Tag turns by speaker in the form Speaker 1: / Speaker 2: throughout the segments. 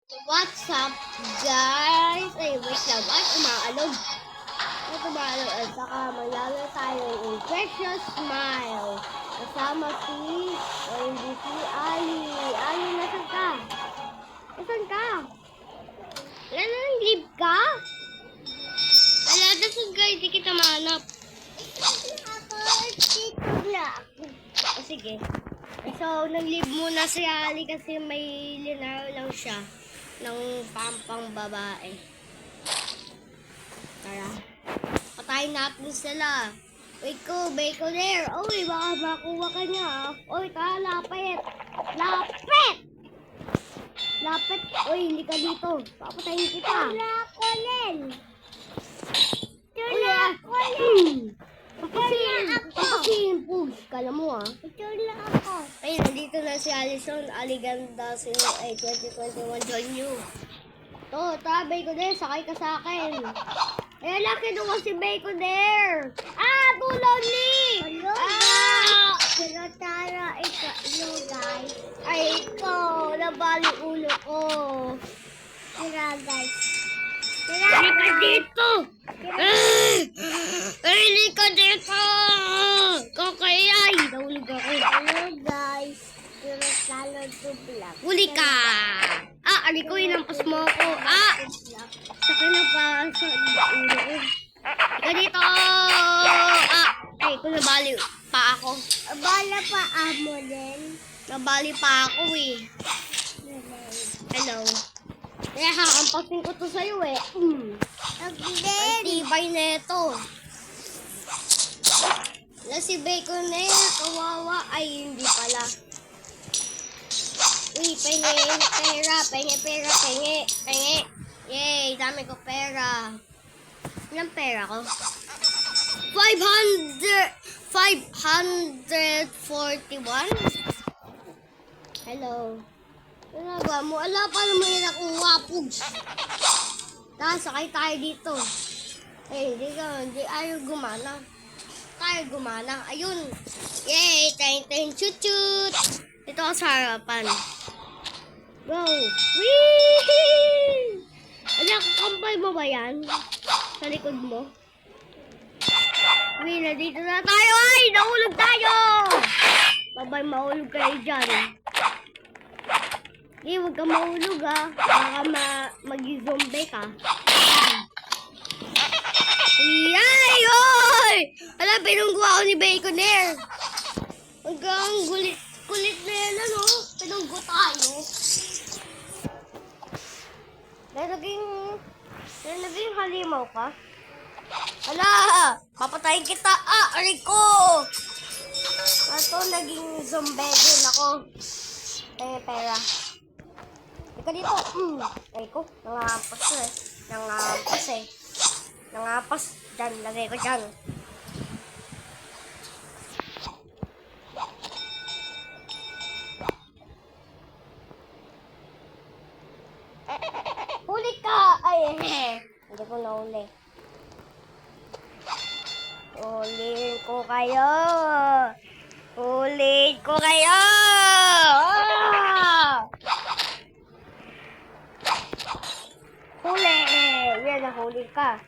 Speaker 1: What's up, guys? Ay, wait lang. Ay, umaalog. Ay, umaalog. At saka maglalaro tayo in Precious Smile. Kasama si, o hindi si Ali. Ali, nasan ka? Nasan ka? Wala na nang leave ka? Wala, nasan ka? Hindi kita mahanap. O, sige. So, nag-leave muna si Ali kasi may linaro lang siya ng pampang babae. Tara. Patayin natin sila. Beko there. Uy, baka makuha ka niya. Uy, tara, lapit. Lapit! Lapit. Uy, hindi ka dito. Papatayin kita. Tula ko rin. Tula ko rin. Papasin, Pugs. Kala mo Tula ako. Ay, nandito na si Allison. Aliganda sino ay 2021 join you. To, Beko there. Sakay ka sa akin. Eh, laki doon si Beko there. Tulong ni! Hello, pero tara, ikaw, guys. Ay, ikaw, nabali ulo ko. Tira, guys. Hindi ka dito! Hindi ka dito! Kakayay! Nahulog ako. Hello, guys. Pero talo to vlog. Huli ka! Ari ko, inampas mo ako. Saka na pa sa ulo ko. Ika dito! Ay, kung nabali pa ako. Nabala pa mo din? Nabali pa ako Hello. Kaya hakampasin ko to sa'yo Ang tibay na ito. Na si Bacon na kawawa. Ay, hindi pala. Uy, pengi. Yay, dami ko pera. Ilang pera ko? 541? Hello. Ano mo? Ala, paano mo yung nakuha, Pugs? Sakay tayo dito. Hindi ayaw gumana. Tayo gumana. Ayun. Yay, ting, chut. Dito ako sa harapan. Go. Whee! Ala, kakampay mo ba yan? Sa likod mo? Uy, nandito na tayo! Ay, nahulog tayo! Babay, mahulog kayo dyan. Huwag ka mahulog Baka mag-zombie ka. Yay! Oy! Ala, pinunggo ako ni Baconair. Hanggang kulit na yan, pinunggo tayo. Naging halimaw ka? Ala! Papatayin kita! Aray ko! Naging zombie din ako. Pera. Ika dito. Aray ko, nangapas dyan, lagay ko dyan. Huli ka! Ay, hindi ko nahuli. Huliin ko kayo! Huli! Yan, nahuli ka.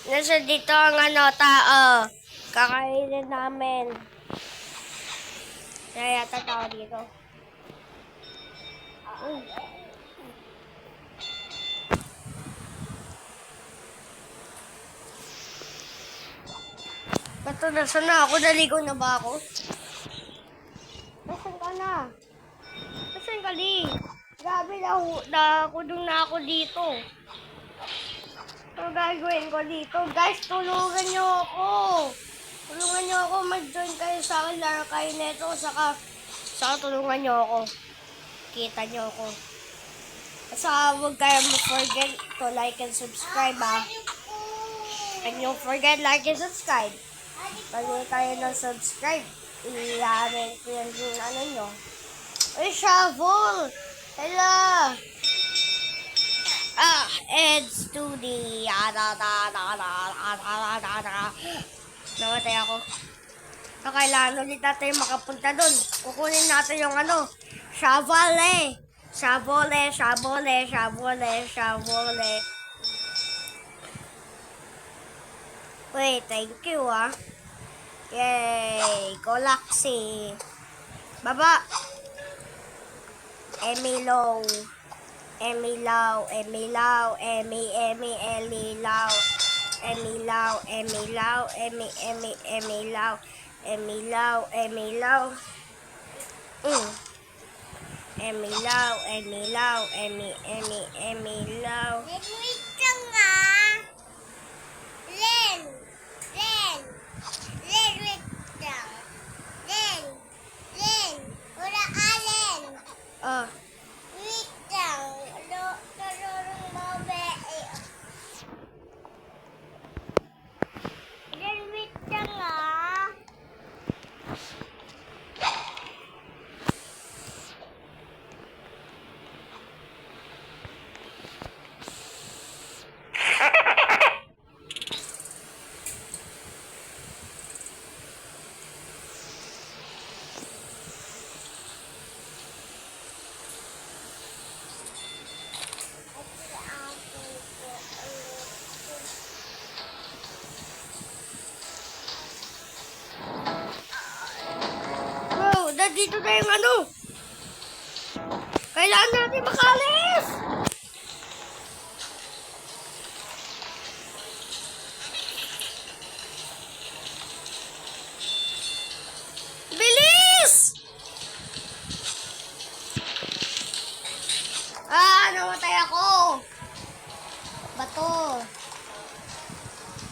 Speaker 1: Nasa dito ang tao. Kakainin namin. Kaya yata tao dito. Bato, nasan na ako? Naligo na ba ako? Nasaan ka na? Nasaan ka di? Grabe, nakudong na ako dito. Ano gagawin ko dito? Guys, tulungan nyo ako. Mag-join kayo sa akin. Laro kayo neto. Saka tulungan nyo ako. Kita nyo ako. Saka huwag kayo forget to like and subscribe And don't forget like and subscribe. Pag kayo ng subscribe, i-comment ko yan kung nyo. Uy, shovel! Hello! It's to the... Namatay ako. So, kailangan ulit natin makapunta doon. Kukunin natin yung ano, Shavole. Shavole, Shavole, Shavole, Shavole. Wait, thank you ah. Yay, Galaxy. Baba. Emilaw. Emilaw, Emilaw, Emilaw. Emilaw, Emilaw, Emilaw. Emilaw, Emilaw. Emilaw, Emilaw, Emilaw.
Speaker 2: Wait lang nga. Len. Len. Len, wait lang. Len. Len. Wala ka, Len.
Speaker 1: Oh,
Speaker 2: Wait lang. Karorong mabe. Len, wait lang nga.
Speaker 1: bro, dito na yung ano. Kailangan natin makalis. Bilis! Namatay ako. Bato.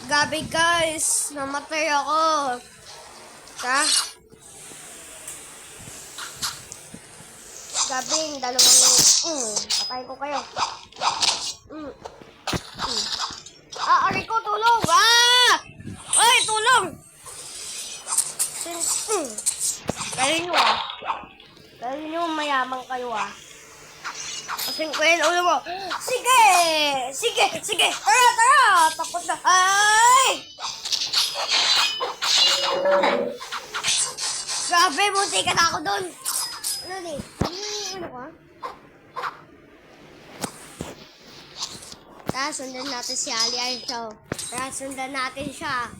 Speaker 1: Gabi guys, namatay ako. Gabing, dalawang, patayin ko kayo. Aray ko, tulong! Ay, tulong! Galing nyo Galing nyo, mayaman kayo Kasing ko yung ulo mo. Sige! Sige! Sige! Tara! Takot na! Ay! Grabe, buti ka na ako doon. Ano ni? Ano ka? Tara, sundan natin si Ali Aisha. Tara, sundan natin siya.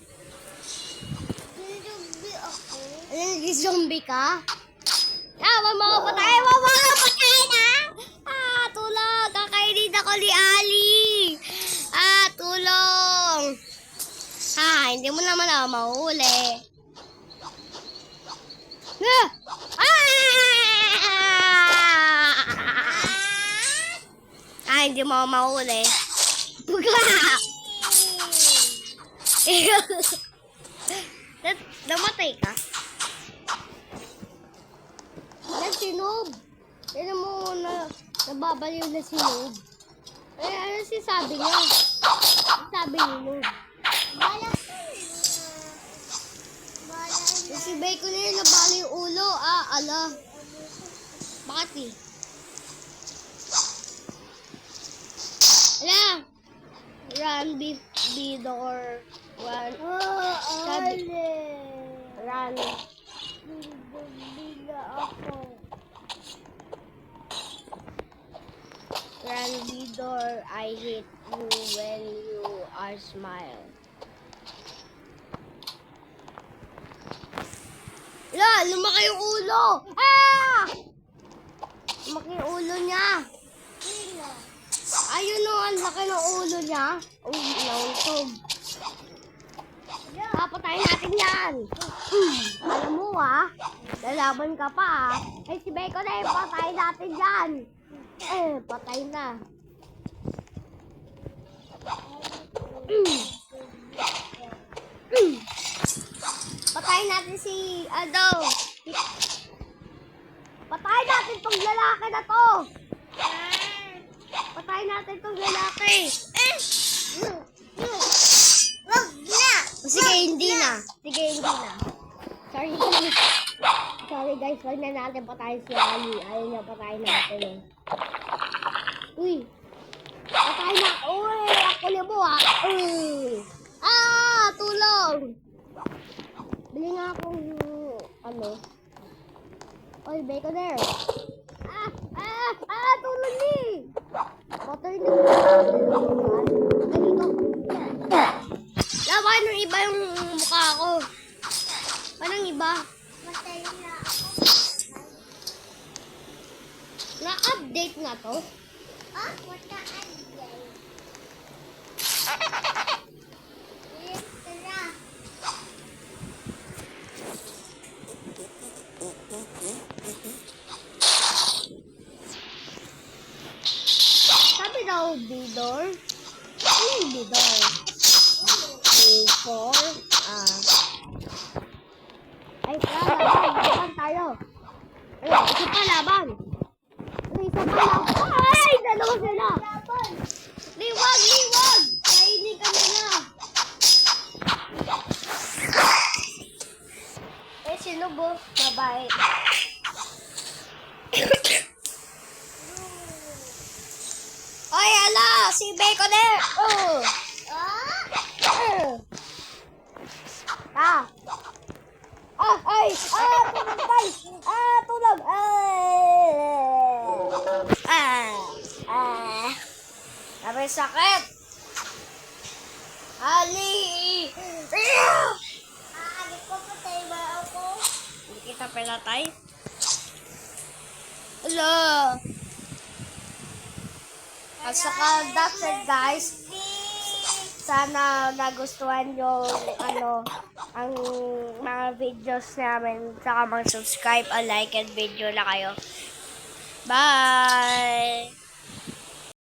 Speaker 2: Zombie ako.
Speaker 1: Zombie ka? Wag mo ako patay! Wag mo ako patay na! Tulong! Kakainin ako ni Ali! Tulong! Hindi mo naman ako mahuli. Hindi mo ako mahuli. Namatay ka? Si Noob. Tignan mo na nababaliw na si Noob. Ano sabi niya? Sabi ni Noob.
Speaker 2: Bala
Speaker 1: Si Bacon na yun nabali yung ulo. Ala. Bakit eh? Ala. Run, be door. Run. Sabi. Run.
Speaker 2: Bigla ako.
Speaker 1: Run, be door. I hate you when you are smile. Lumaki yung ulo! Lumaki yung ulo niya. Ayun o, ang laki ng ulo niya. Nauntog. Papatayin natin yan. Alam mo lalaban ka pa si Bacon na patayin natin yan. Patay na. Patayin natin si Patayin natin tong lalaki na to. Patayin natin tong lalaki.
Speaker 2: Wag na.
Speaker 1: Sige, hindi na. Sorry guys, wag na natin patayin si Ali. Ayaw niya patayin natin Uy. Patay na. Uy, ako libo ah. Tulong. Bili nga akong, Oy, bacon there. Tulong ni. Patay na. Ganito. Laban ng iba yung mukha ko. Anong iba?
Speaker 2: Matay na ako.
Speaker 1: Na-update na to?
Speaker 2: Ah, wata agay. Tara.
Speaker 1: Sabi daw, bidor. Ano yung bidor? 4. Ay, laban tayo. Ay, isa pa laban. Ay, isa pa laban. Ay, dalawa sila.
Speaker 2: Laban.
Speaker 1: Liwag! Kainin ka nila. Sino bo? Babae. Ay, ala! Si Baconer! Tulog! Sabi sakit! Ali!
Speaker 2: Di ko patay ba ako?
Speaker 1: Hindi kita pinatay? Hello! At saka, that's it guys. Sana nagustuhan yung ang mga videos namin. Saka mag-subscribe, like, and video na kayo. Bye!